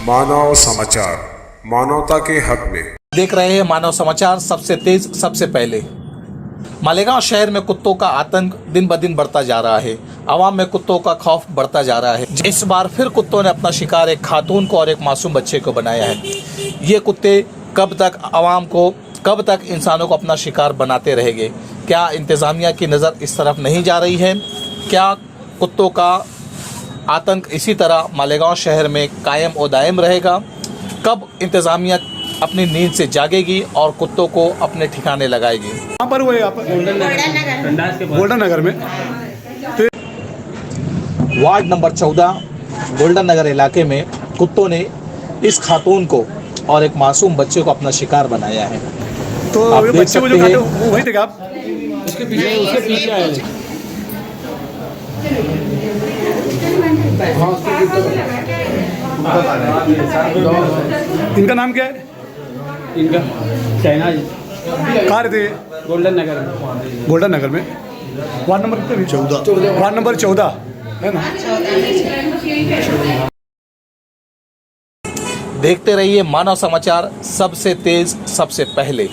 मानव समाचार, मानवता के हक में। देख रहे हैं मानव समाचार, सबसे तेज सबसे पहले। मालेगांव शहर में कुत्तों का आतंक दिन ब दिन बढ़ता जा रहा है। आवाम में कुत्तों का खौफ बढ़ता जा रहा है। इस बार फिर कुत्तों ने अपना शिकार एक खातून को और एक मासूम बच्चे को बनाया है। ये कुत्ते कब तक इंसानों को अपना शिकार बनाते रहेंगे? क्या इंतज़ामिया की नज़र इस तरफ नहीं जा रही है? क्या कुत्तों का आतंक इसी तरह मालेगांव शहर में कायम और दायम रहेगा? कब इंतज़ामिया अपनी नींद से जागेगी और कुत्तों को अपने ठिकाने लगाएगी? कहाँ पर हुए आप? गोल्डन नगर में। वार्ड नंबर 14 गोल्डन नगर इलाके में कुत्तों ने इस खातून को और एक मासूम बच्चे को अपना शिकार बनाया है। तो आप ये देख बच्चे को जो सकते काटे हैं। वो वही थे क्या आप? उसके पीछे आए। इनका नाम क्या है? इनका शहनाज। कहाँ रहते हैं? गोल्डन नगर में। गोल्डन नगर में। वार्ड नंबर कितने? 14। वार्ड नंबर 14 है ना। देखते रहिए मानव समाचार, सबसे तेज सबसे पहले।